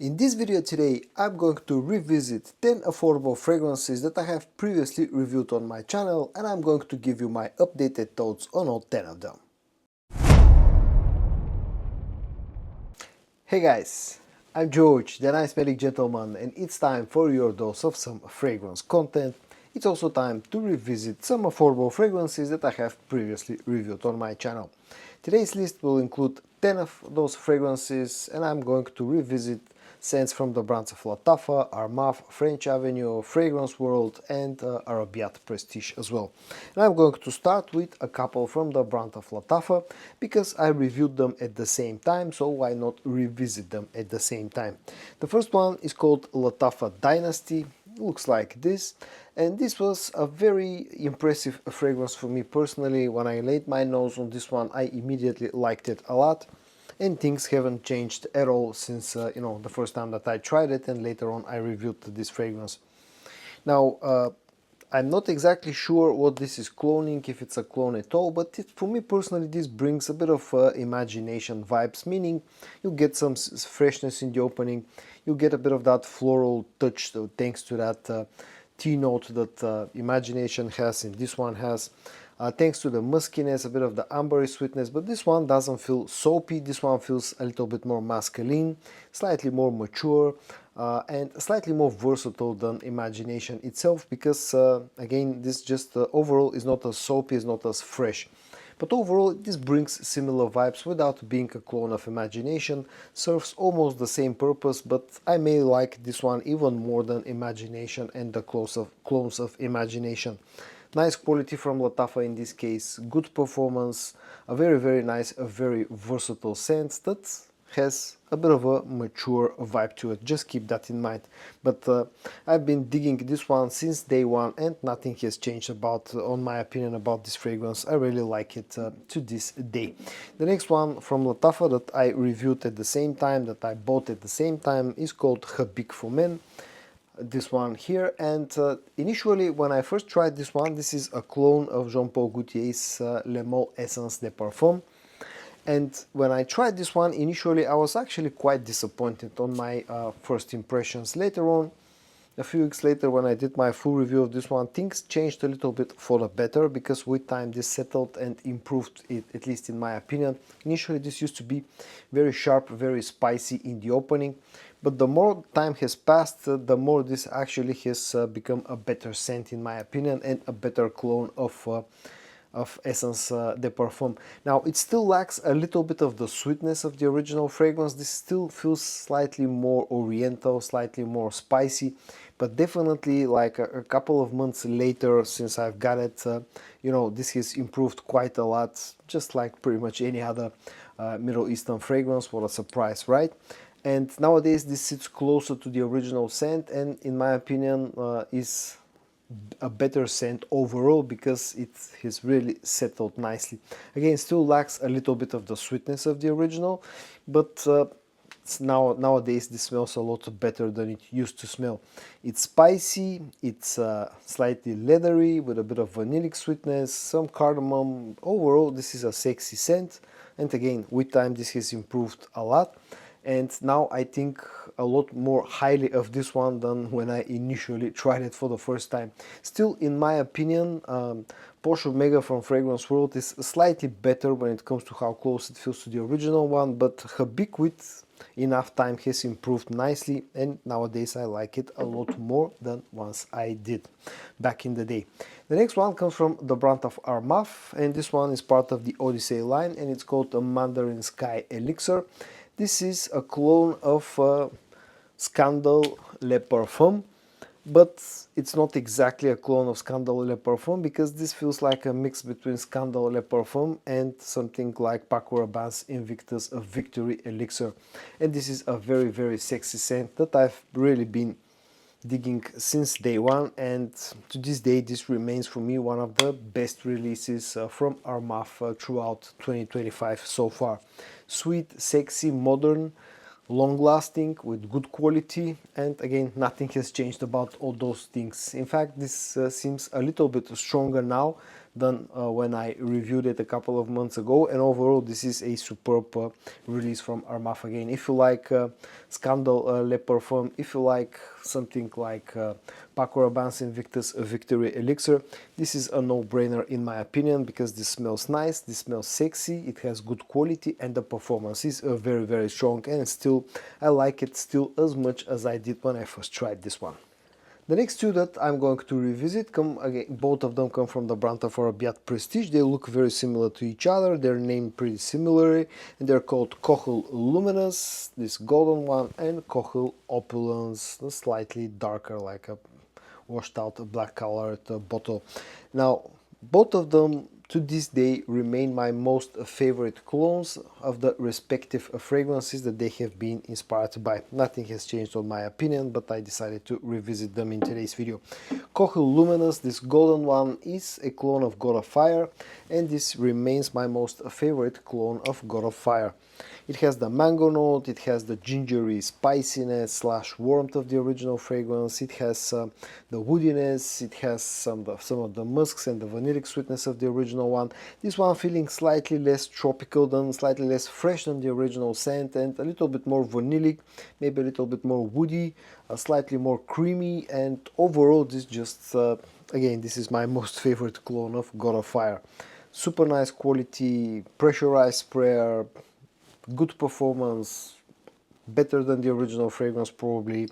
In this video today, I'm going to revisit 10 affordable fragrances that I have previously reviewed on my channel, and I'm going to give you my updated thoughts on all 10 of them. Hey guys, I'm George, the nice smelling gentleman, and it's time for your dose of some fragrance content. It's also time to revisit some affordable fragrances that I have previously reviewed on my channel. Today's list will include 10 of those fragrances, and I'm going to revisit scents from the brands of Lattafa, Armaf, French Avenue, Fragrance World and Arabiyat Prestige as well. And I'm going to start with a couple from the brand of Lattafa because I reviewed them at the same time, so why not revisit them at the same time. The first one is called Lattafa Dynasty. Looks like this, and this was a very impressive fragrance for me personally. When I laid my nose on this one, I immediately liked it a lot, and things haven't changed at all since the first time that I tried it, and later on I reviewed this fragrance. Now I'm not exactly sure what this is cloning, if it's a clone at all, but for me personally this brings a bit of imagination vibes, meaning you get some freshness in the opening, you get a bit of that floral touch thanks to that tea note that imagination has and this one has. Thanks to the muskiness, a bit of the ambery sweetness, but this one doesn't feel soapy. This one feels a little bit more masculine, slightly more mature, and slightly more versatile than imagination itself, because again, this just overall is not as soapy, is not as fresh. But overall, this brings similar vibes without being a clone of imagination, serves almost the same purpose, but I may like this one even more than imagination and the clones of imagination. Nice quality from Lattafa in this case, good performance, a very nice, a very versatile scent that has a bit of a mature vibe to it. Just keep that in mind. But I've been digging this one since day one and nothing has changed on my opinion about this fragrance. I really like it to this day. The next one from Lattafa that I reviewed at the same time, that I bought at the same time, is called Habik for Men. This one here, and initially when I first tried this one, this is a clone of Jean-Paul Gaultier's Le Mot Essence de Parfum, and when I tried this one initially I was actually quite disappointed on my first impressions. Later on, a few weeks later, when I did my full review of this one, things changed a little bit for the better, because with time this settled and improved it, at least in my opinion. Initially this used to be very sharp, very spicy in the opening, but the more time has passed, the more this actually has become a better scent in my opinion, and a better clone of Essence de Parfum. Now it still lacks a little bit of the sweetness of the original fragrance. This still feels slightly more oriental, slightly more spicy, but definitely like a couple of months later since I've got it, this has improved quite a lot, just like pretty much any other Middle Eastern fragrance. What a surprise, right? And nowadays this sits closer to the original scent, and in my opinion is a better scent overall, because it has really settled nicely. Again, still lacks a little bit of the sweetness of the original, but nowadays this smells a lot better than it used to smell. It's spicy, it's slightly leathery with a bit of vanillic sweetness, some cardamom. Overall this is a sexy scent, and again with time this has improved a lot, and now I think a lot more highly of this one than when I initially tried it for the first time. Still, in my opinion, Porsche Omega from Fragrance World is slightly better when it comes to how close it feels to the original one, but Habik with enough time has improved nicely, and nowadays I like it a lot more than once I did back in the day. The next one comes from the brand of Armaf, and this one is part of the Odyssey line, and it's called a Mandarin Sky Elixir. This is a clone of Scandal Le Parfum, but it's not exactly a clone of Scandal Le Parfum, because this feels like a mix between Scandal Le Parfum and something like Paco Rabanne's Invictus of Victory Elixir. And this is a very sexy scent that I've really been digging since day one, and to this day this remains for me one of the best releases from Armaf throughout 2025 so far. Sweet, sexy, modern, long-lasting, with good quality, and again nothing has changed about all those things. In fact, this seems a little bit stronger now, than when I reviewed it a couple of months ago, and overall this is a superb release from Armaf again. If you like Scandal Le Parfum, if you like something like Paco Rabanne's Invictus Victory Elixir, this is a no-brainer in my opinion, because this smells nice, this smells sexy, it has good quality, and the performance is very strong, and still I like it still as much as I did when I first tried this one. The next two that I'm going to revisit come again, both of them come from the brand of Arabiyat Prestige. They look very similar to each other, they're named pretty similarly, and they're called Kohl Luminous, this golden one, and Kohl Opulence, the slightly darker, like a washed out black colored bottle. Now, both of them to this day remain my most favorite clones of the respective fragrances that they have been inspired by. Nothing has changed on my opinion, but I decided to revisit them in today's video. Kohl Luminous, this golden one, is a clone of God of Fire, and this remains my most favorite clone of God of Fire. It has the mango note, it has the gingery spiciness slash warmth of the original fragrance, it has the woodiness, it has some of the musks and the vanillic sweetness of the original one. This one feeling slightly less tropical than, slightly less fresh than the original scent, and a little bit more vanillic, maybe a little bit more woody, slightly more creamy, and overall this just, again, this is my most favorite clone of God of Fire. Super nice quality, pressurized sprayer, good performance, better than the original fragrance probably,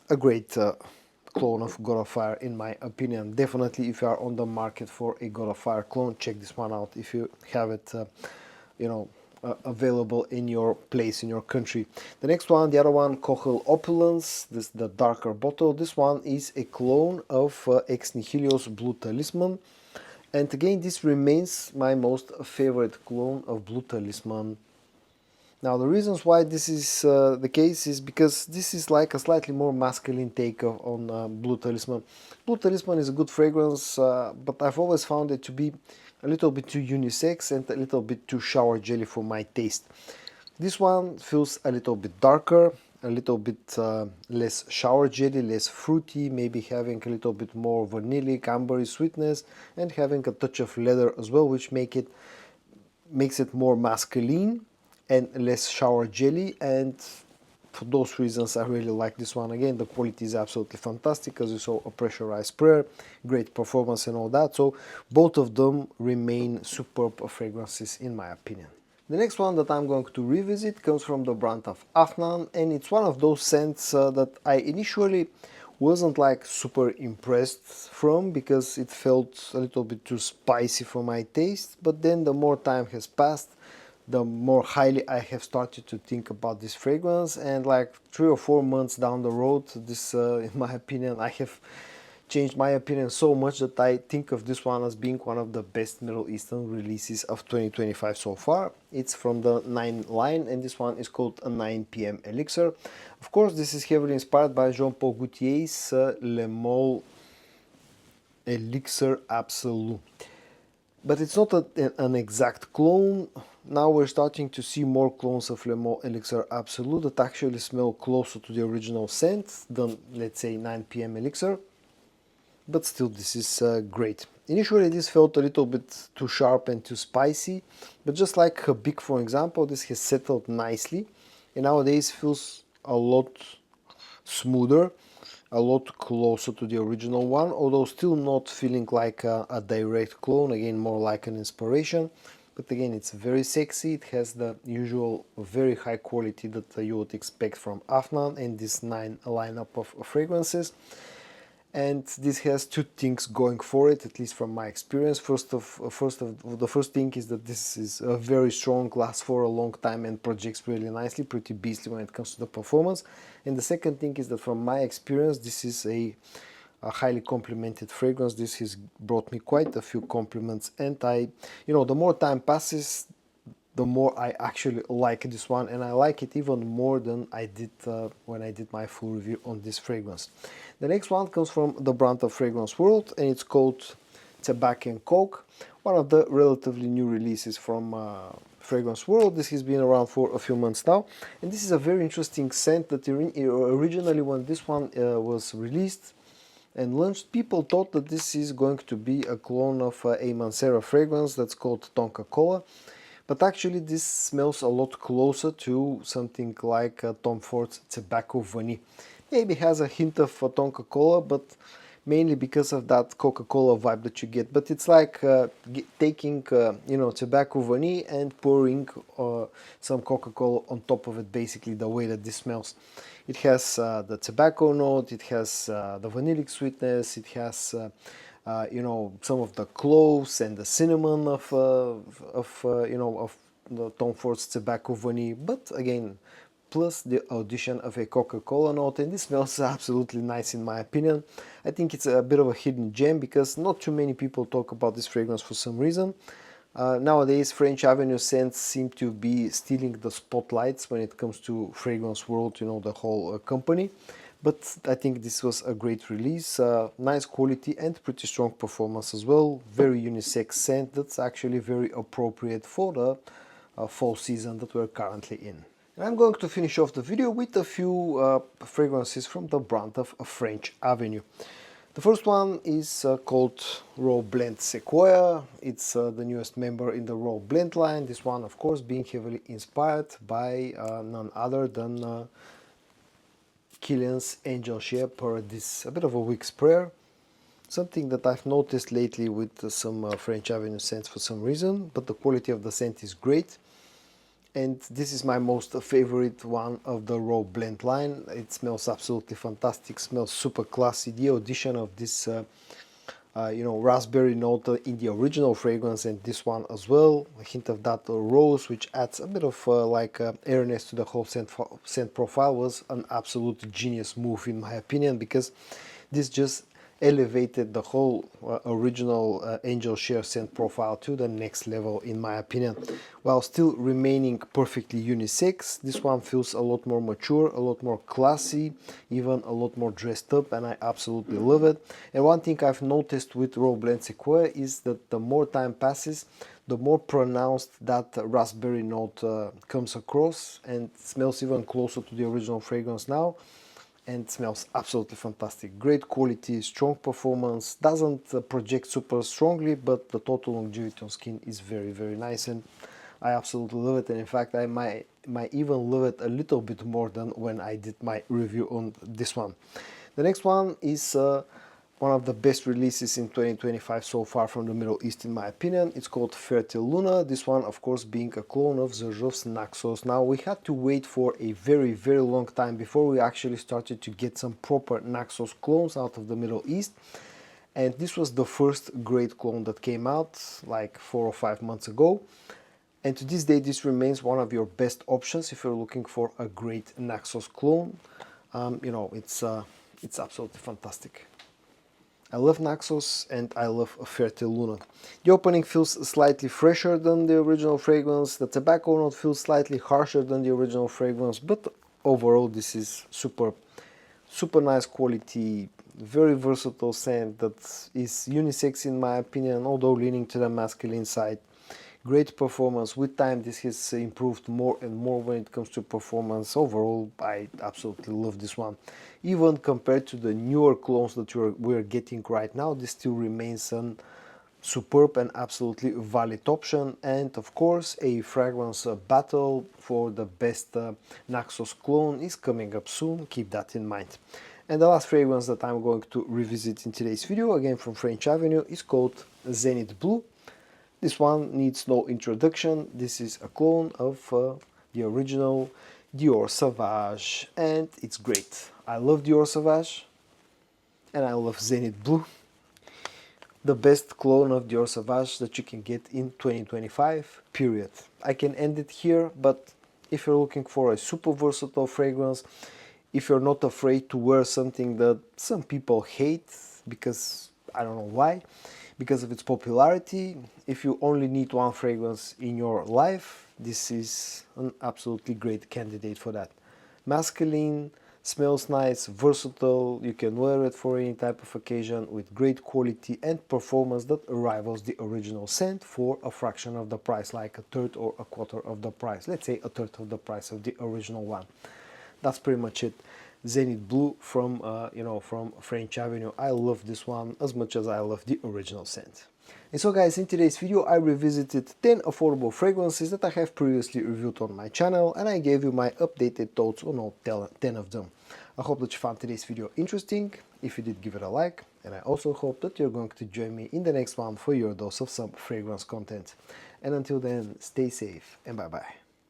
a great clone of God of Fire in my opinion. Definitely if you are on the market for a God of Fire clone, check this one out if you have it available in your place, in your country. The next one, the other one, Kohl Opulence, this the darker bottle. This one is a clone of Ex Nihilio's Blue Talisman, and again this remains my most favorite clone of Blue Talisman. Now the reasons why this is the case is because this is like a slightly more masculine take on Blue Talisman. Blue Talisman is a good fragrance, but I've always found it to be a little bit too unisex and a little bit too shower jelly for my taste. This one feels a little bit darker, a little bit less shower jelly, less fruity, maybe having a little bit more vanillic, ambery sweetness, and having a touch of leather as well, which makes it more masculine and less shower jelly, and for those reasons I really like this one. Again, the quality is absolutely fantastic, as you saw, a pressurized sprayer, great performance and all that, so both of them remain superb fragrances in my opinion. The next one that I'm going to revisit comes from the brand of Afnan, and it's one of those scents that I initially wasn't like super impressed from, because it felt a little bit too spicy for my taste, but then the more time has passed, the more highly I have started to think about this fragrance, and like 3 or 4 months down the road, this in my opinion, I have changed my opinion so much that I think of this one as being one of the best Middle Eastern releases of 2025 so far. It's from the 9 line, and this one is called a 9 PM Elixir. Of course, this is heavily inspired by Jean-Paul Gaultier's Le Male Elixir Absolu. But it's not an exact clone. Now we're starting to see more clones of Le Male Elixir Absolu that actually smell closer to the original scent than, let's say, 9 PM Elixir. But still, this is great. Initially this felt a little bit too sharp and too spicy, but just like Habik, for example, this has settled nicely, and nowadays feels a lot smoother, a lot closer to the original one, although still not feeling like a direct clone, again more like an inspiration. But again, it's very sexy, it has the usual very high quality that you would expect from Afnan and this 9 lineup of fragrances. And this has 2 things going for it, at least from my experience. The first thing is that this is a very strong, lasts for a long time and projects really nicely, pretty beastly when it comes to the performance. And the second thing is that from my experience, this is a highly complimented fragrance. This has brought me quite a few compliments, and the more time passes, the more I actually like this one, and I like it even more than I did when I did my full review on this fragrance. The next one comes from the brand of Fragrance World, and it's called Tobacco and Coke, one of the relatively new releases from Fragrance World. This has been around for a few months now, and this is a very interesting scent that originally when this one was released, and launched, people thought that this is going to be a clone of a Mancera fragrance that's called Tonka Cola. But actually this smells a lot closer to something like Tom Ford's Tobacco Vanille. Maybe has a hint of Tonka Cola, but mainly because of that Coca-Cola vibe that you get. But it's like taking Tobacco Vanille and pouring some Coca-Cola on top of it, basically the way that this smells. It has the tobacco note, it has the vanillic sweetness, it has some of the cloves and the cinnamon of the Tom Ford's Tobacco Vanille, but again, plus the addition of a Coca-Cola note, and this smells absolutely nice in my opinion. I think it's a bit of a hidden gem because not too many people talk about this fragrance for some reason. Nowadays, French Avenue scents seem to be stealing the spotlights when it comes to fragrance world, the whole company. But I think this was a great release, nice quality and pretty strong performance as well. Very unisex scent that's actually very appropriate for the fall season that we're currently in. And I'm going to finish off the video with a few fragrances from the brand of French Avenue. The first one is called Raw Blend Sequoia. It's the newest member in the Raw Blend line. This one, of course, being heavily inspired by none other than Kilian's Angel Share Paradise. A bit of a weak sprayer. Something that I've noticed lately with some French Avenue scents for some reason, but the quality of the scent is great. And this is my most favorite one of the Raw Blend line. It smells absolutely fantastic, smells super classy. The addition of this raspberry note in the original fragrance and this one as well, a hint of that rose, which adds a bit of airiness to the whole scent profile, was an absolute genius move in my opinion, because this just elevated the whole original Angel Share scent profile to the next level in my opinion, while still remaining perfectly unisex. This one feels a lot more mature, a lot more classy, even a lot more dressed up, and I absolutely love it. And one thing I've noticed with Raw Blend Sequoia is that the more time passes, the more pronounced that raspberry note comes across, and smells even closer to the original fragrance now, and smells absolutely fantastic. Great quality, strong performance, doesn't project super strongly, but the total longevity on skin is very, very nice, and I absolutely love it. And in fact, I might even love it a little bit more than when I did my review on this one. The next one is one of the best releases in 2025 so far from the Middle East in my opinion. It's called Fierte Luna. This one, of course, being a clone of Xerjoff's Naxos. Now, we had to wait for a very, very long time before we actually started to get some proper Naxos clones out of the Middle East. And this was the first great clone that came out like 4 or 5 months ago. And to this day, this remains one of your best options if you're looking for a great Naxos clone. It's absolutely fantastic. I love Naxos and I love Fierte Luna. The opening feels slightly fresher than the original fragrance. The tobacco note feels slightly harsher than the original fragrance, but overall this is super nice quality, very versatile scent that is unisex in my opinion, although leaning to the masculine side. Great performance. With time this has improved more and more when it comes to performance. Overall, I absolutely love this one. Even compared to the newer clones that we're getting right now, this still remains an superb and absolutely valid option. And of course, a fragrance battle for the best Naxos clone is coming up soon. Keep that in mind. And the last fragrance that I'm going to revisit in today's video, again from French Avenue, is called Zenith Blue. This one needs no introduction. This is a clone of the original Dior Sauvage, and it's great. I love Dior Sauvage and I love Zenith Blue. The best clone of Dior Sauvage that you can get in 2025, period. I can end it here, but if you're looking for a super versatile fragrance, if you're not afraid to wear something that some people hate because I don't know why, because of its popularity, if you only need one fragrance in your life, this is an absolutely great candidate for that. Masculine, smells nice, versatile, you can wear it for any type of occasion with great quality and performance that rivals the original scent for a fraction of the price, like a third or a quarter of the price. Let's say a third of the price of the original one. That's pretty much it. Zenith Blue from from French Avenue. I love this one as much as I love the original scent. And so guys, in today's video I revisited 10 affordable fragrances that I have previously reviewed on my channel, and I gave you my updated thoughts on all 10 of them. I hope that you found today's video interesting. If you did, give it a like, and I also hope that you're going to join me in the next one for your dose of some fragrance content. And until then, stay safe and bye bye.